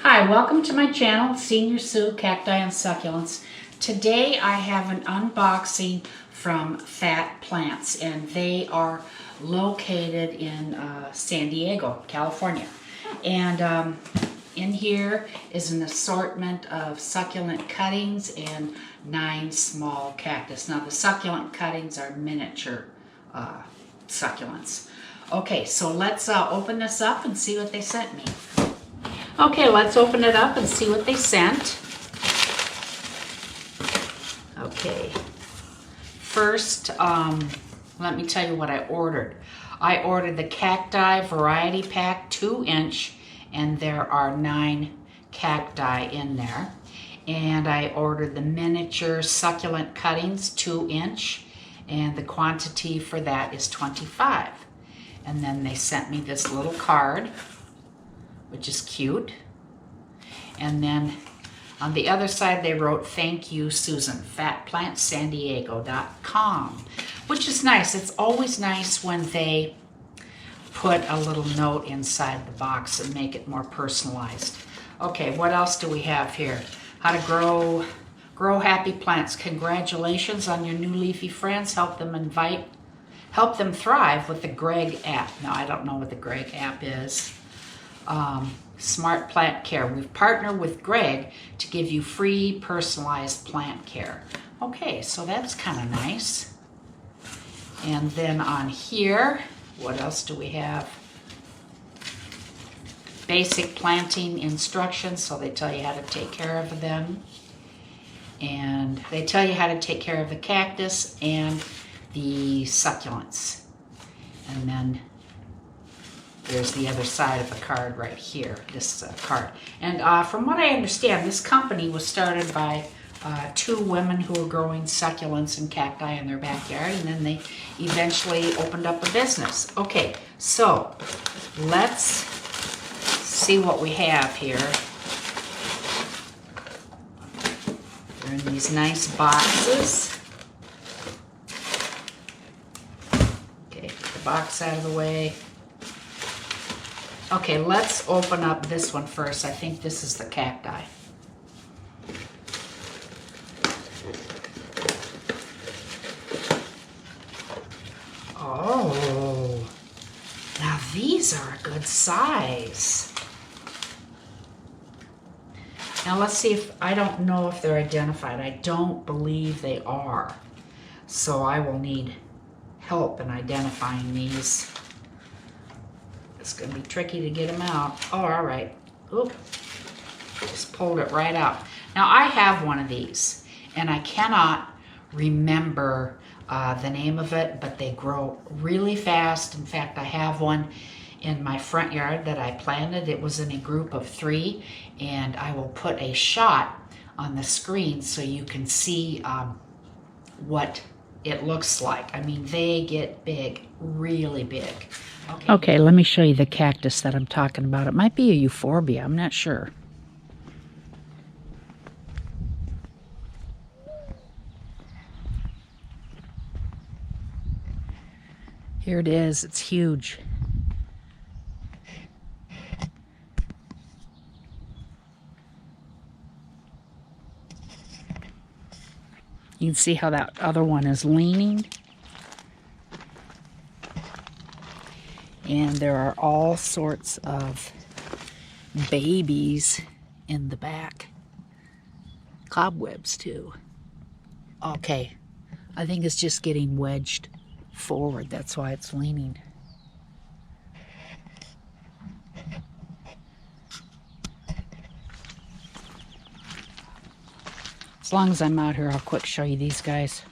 Hi, welcome to my channel, Senior Sue, Cacti and Succulents. Today I have an unboxing from FatPlants, and they are located in San Diego, California. And in here is an assortment of succulent cuttings and 9 small cactus. Now the succulent cuttings are miniature succulents. Okay, so let's open this up and see what they sent me. Okay, let's open it up and see what they sent. Okay, first, let me tell you what I ordered. I ordered the Cacti Variety Pack 2-inch, and there are 9 cacti in there. And I ordered the miniature succulent cuttings 2-inch, and the quantity for that is 25. And then they sent me this little card, which is cute. And then on the other side they wrote, "Thank you, Susan, FatPlantsSanDiego.com," which is nice. It's always nice when they put a little note inside the box and make it more personalized. Okay, what else do we have here? How to grow happy plants. Congratulations on your new leafy friends. Help them thrive with the Greg app. Now, I don't know what the Greg app is. Smart Plant Care. We've partnered with Greg to give you free personalized plant care. Okay, so that's kind of nice. And then on here, what else do we have? Basic planting instructions, so they tell you how to take care of them. And they tell you how to take care of the cactus and the succulents. And then there's the other side of the card right here, this card. And from what I understand, this company was started by 2 women who were growing succulents and cacti in their backyard, and then they eventually opened up a business. Okay, so let's see what we have here. They're in these nice boxes. Okay, put the box out of the way. Okay, let's open up this one first. I think this is the cacti. Oh, now these are a good size. Now let's see if, I don't know if they're identified. I don't believe they are. So I will need help in identifying these. It's going to be tricky to get them out. Oh, all right. Oop. Just pulled it right out. Now, I have one of these, and I cannot remember the name of it, but they grow really fast. In fact, I have one in my front yard that I planted. It was in a group of 3, and I will put a shot on the screen so you can see what it looks like. I mean, they get big, really big. Okay, let me show you the cactus that I'm talking about. It might be a euphorbia, I'm not sure. Here it is, it's huge. You can see how that other one is leaning. And there are all sorts of babies in the back. Cobwebs too. Okay, I think it's just getting wedged forward. That's why it's leaning. As long as I'm out here, I'll quick show you these guys.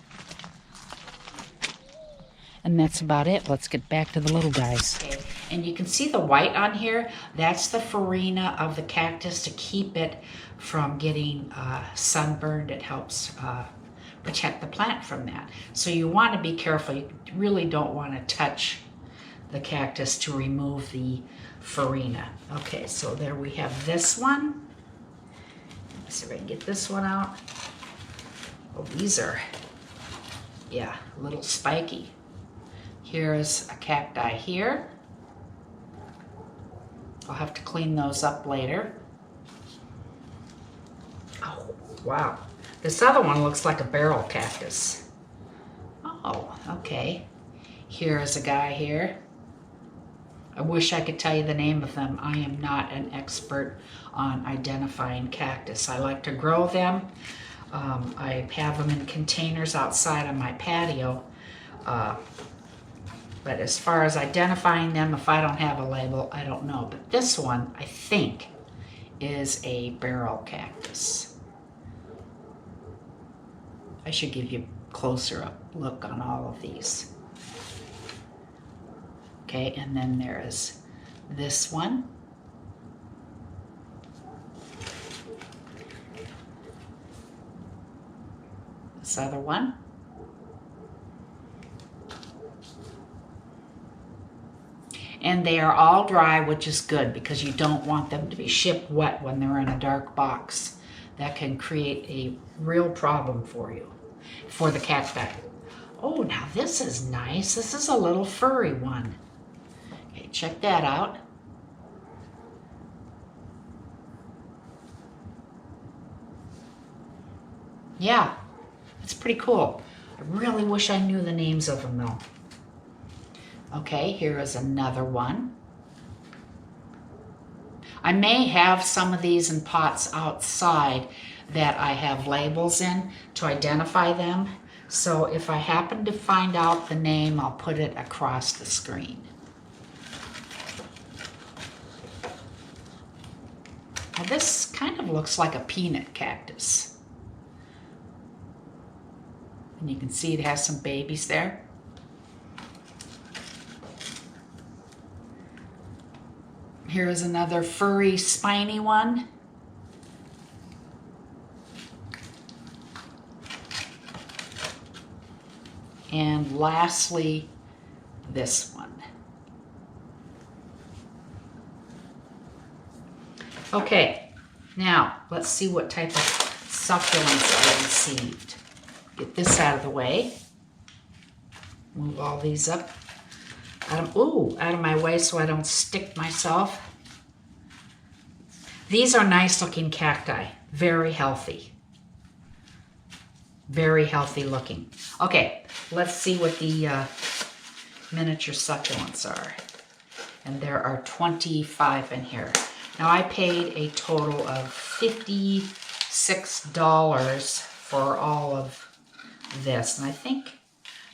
And that's about it. Let's get back to the little guys. Okay. And you can see the white on here. That's the farina of the cactus to keep it from getting sunburned. It helps protect the plant from that. So you want to be careful. You really don't want to touch the cactus to remove the farina. Okay, so there we have this one. Let's see if I can get this one out. Oh, these are, yeah, a little spiky. Here's a cacti here. I'll have to clean those up later. Wow. This other one looks like a barrel cactus. Oh, okay. Here is a guy here. I wish I could tell you the name of them. I am not an expert on identifying cactus. I like to grow them. I have them in containers outside on my patio. But as far as identifying them, if I don't have a label, I don't know. But this one, I think, is a barrel cactus. I should give you a closer up look on all of these. Okay, and then there is this one. This other one. And they are all dry, which is good because you don't want them to be shipped wet when they're in a dark box. That can create a real problem for you, for the cacti. Oh, now this is nice. This is a little furry one. Okay, check that out. Yeah, it's pretty cool. I really wish I knew the names of them though. Okay, here is another one. I may have some of these in pots outside that I have labels in to identify them. So if I happen to find out the name, I'll put it across the screen. Now this kind of looks like a peanut cactus. And you can see it has some babies there. Here is another furry, spiny one. And lastly, this one. Okay, now let's see what type of succulents I received. Get this out of the way. Move all these up. Out of my way so I don't stick myself. These are nice looking cacti, very healthy. Very healthy looking. Okay, let's see what the miniature succulents are. And there are 25 in here. Now I paid a total of $56 for all of this. And I think,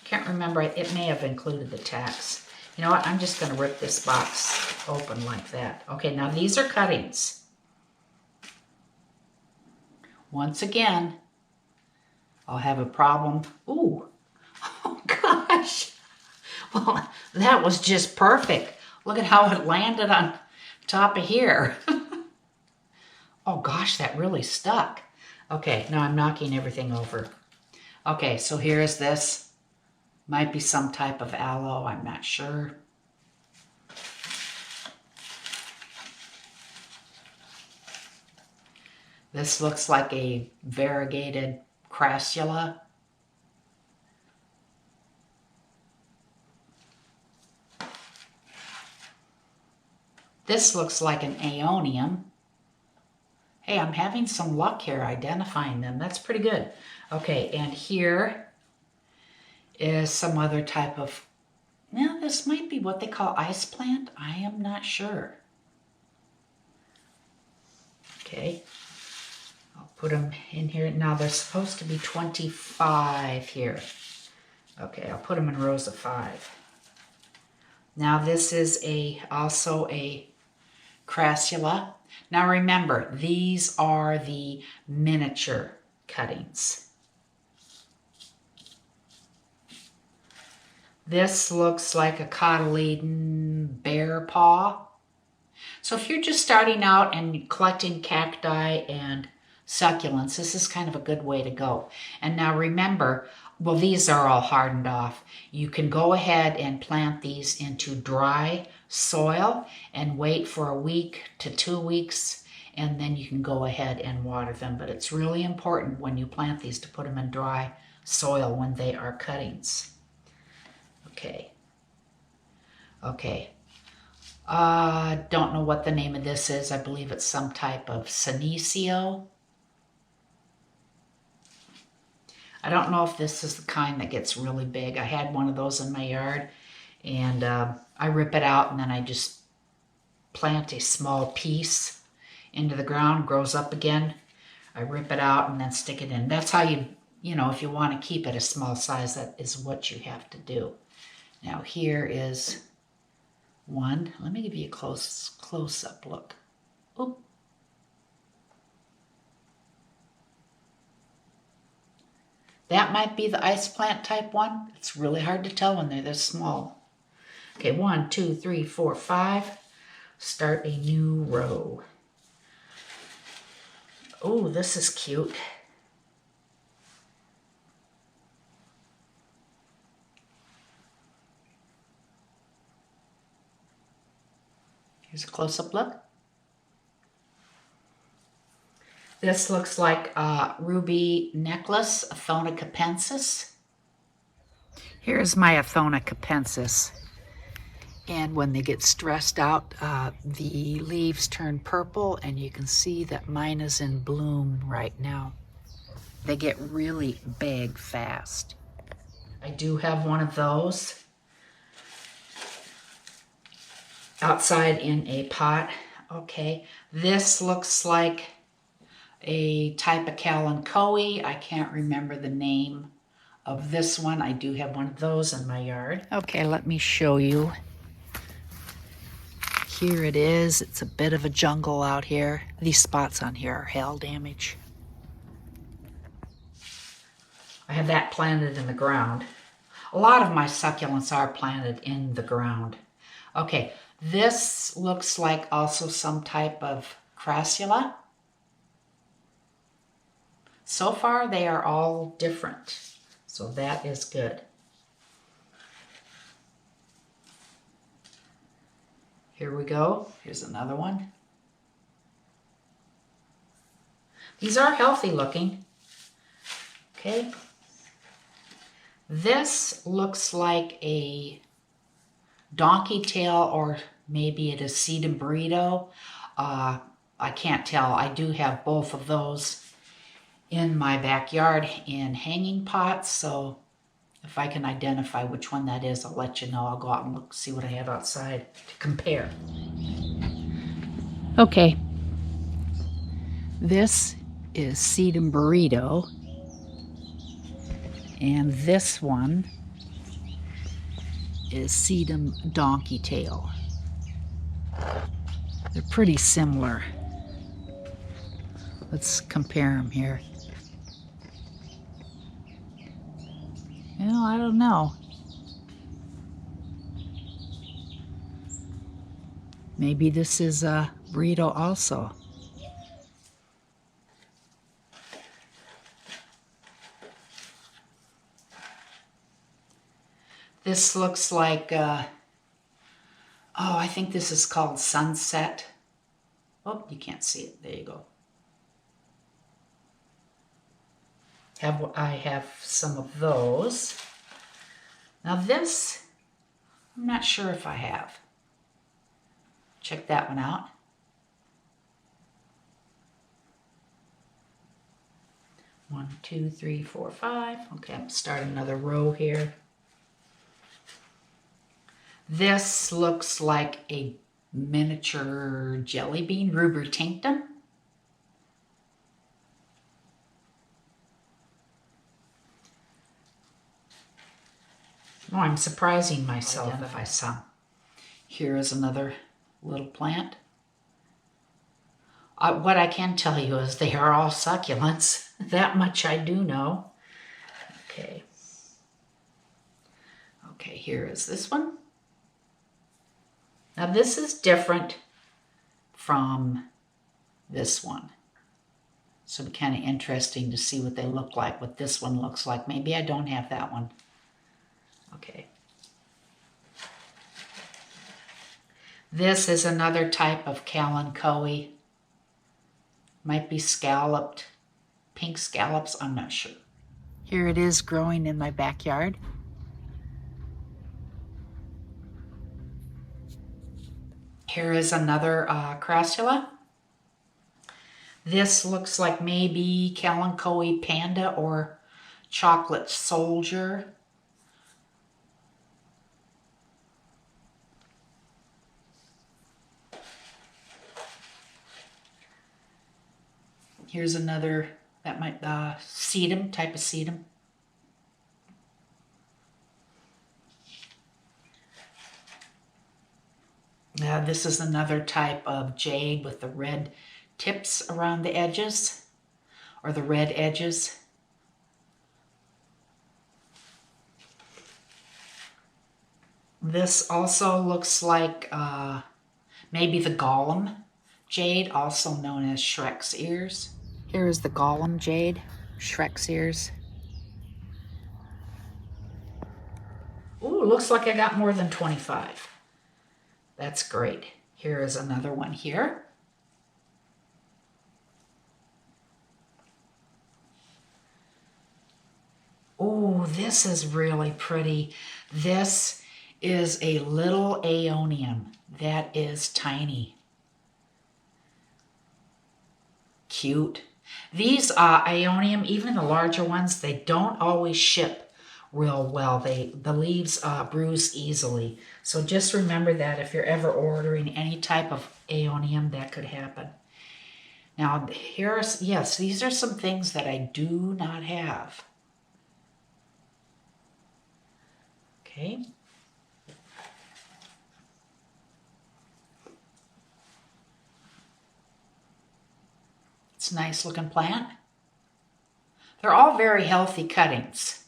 can't remember, it may have included the tax. You know what, I'm just gonna rip this box open like that. Okay, now these are cuttings. Once again, I'll have a problem. Ooh, oh gosh. Well, that was just perfect. Look at how it landed on top of here. Oh gosh, that really stuck. Okay, now I'm knocking everything over. Okay, so here is this. Might be some type of aloe, I'm not sure. This looks like a variegated crassula. This looks like an aeonium. Hey, I'm having some luck here identifying them. That's pretty good. Okay, and here is some other type of, now this might be what they call ice plant. I am not sure. Okay, I'll put them in here. Now there's supposed to be 25 here. Okay, I'll put them in rows of 5. Now this is also a crassula. Now remember, these are the miniature cuttings. This looks like a cotyledon bear paw. So if you're just starting out and collecting cacti and succulents, this is kind of a good way to go. And now remember, well, these are all hardened off. You can go ahead and plant these into dry soil and wait for a week to 2 weeks, and then you can go ahead and water them. But it's really important when you plant these to put them in dry soil when they are cuttings. Okay. Okay. Don't know what the name of this is. I believe it's some type of senecio. I don't know if this is the kind that gets really big. I had one of those in my yard, and I rip it out, and then I just plant a small piece into the ground, grows up again. I rip it out and then stick it in. That's how you know, if you want to keep it a small size, that is what you have to do. Now here is one. Let me give you a close-up look. Oop. That might be the ice plant type one. It's really hard to tell when they're this small. Okay, 1, 2, 3, 4, 5. Start a new row. Oh, this is cute. Here's a close-up look. This looks like a ruby necklace, Athona capensis. Here's my Athona capensis. And when they get stressed out, the leaves turn purple, and you can see that mine is in bloom right now. They get really big fast. I do have one of those outside in a pot. Okay, this looks like a type of kalanchoe. I can't remember the name of this one. I do have one of those in my yard. Okay, let me show you. Here it is. It's a bit of a jungle out here. These spots on here are hail damage. I have that planted in the ground. A lot of my succulents are planted in the ground. Okay, this looks like also some type of crassula. So far, they are all different, so that is good. Here we go. Here's another one. These are healthy looking. Okay. This looks like a donkey tail, or maybe it is sedum burrito. I can't tell. I do have both of those in my backyard in hanging pots, so if I can identify which one that is, I'll let you know. I'll go out and look, see what I have outside to compare. Okay, this is sedum burrito, and this one is sedum donkey tail. They're pretty similar. Let's compare them here. Well, I don't know. Maybe this is a burrito also. This looks like, I think this is called sunset. Oh, you can't see it. There you go. I have some of those. Now this, I'm not sure if I have. Check that one out. One, two, three, four, five. Okay, I'm starting another row here. This looks like a miniature jelly bean, rubra-tinctum. Oh, I'm surprising myself if I saw. Here is another little plant. What I can tell you is they are all succulents. That much I do know. Okay. Okay, here is this one. Now this is different from this one. So it'd be kind of interesting to see what they look like, what this one looks like. Maybe I don't have that one. Okay. This is another type of kalanchoe. Might be scalloped, pink scallops, I'm not sure. Here it is growing in my backyard. Here is another crassula. This looks like maybe kalanchoe panda or chocolate soldier. Here's another, that might, sedum, type of sedum. Now this is another type of jade with the red tips around the edges, or the red edges. This also looks like maybe the Golem jade, also known as Shrek's ears. Here is the Golem jade, Shrek's ears. Ooh, looks like I got more than 25. That's great. Here is another one here. Ooh, this is really pretty. This is a little aeonium that is tiny. Cute. These aeonium, even the larger ones, they don't always ship real well. The leaves bruise easily. So just remember that if you're ever ordering any type of aeonium, that could happen. Now here's, yes, these are some things that I do not have. Okay. It's a nice looking plant. They're all very healthy cuttings.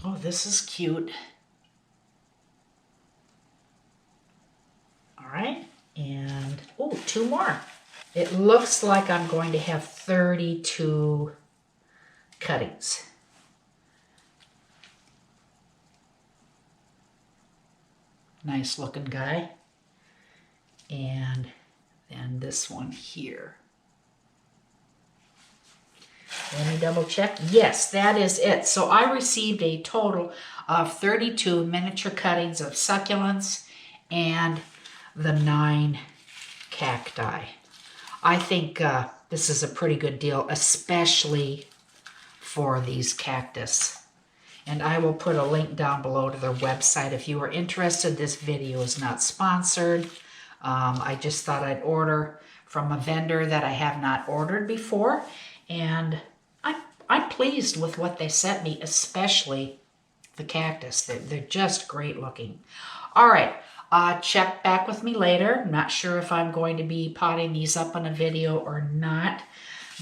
Oh, this is cute. All right, and oh, 2 more. It looks like I'm going to have 32 cuttings. Nice looking guy. And then this one here. Let me double check. Yes, that is it. So I received a total of 32 miniature cuttings of succulents and the 9 cacti. I think this is a pretty good deal, especially for these cactus. And I will put a link down below to their website if you are interested. This video is not sponsored. I just thought I'd order from a vendor that I have not ordered before. And I'm pleased with what they sent me, especially the cactus. They're just great looking. All right, check back with me later. I'm not sure if I'm going to be potting these up in a video or not,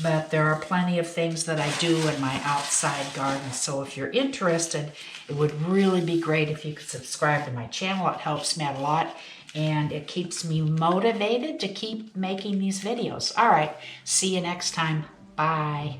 but there are plenty of things that I do in my outside garden. So if you're interested, it would really be great if you could subscribe to my channel. It helps me out a lot, and it keeps me motivated to keep making these videos. All right, see you next time. Bye.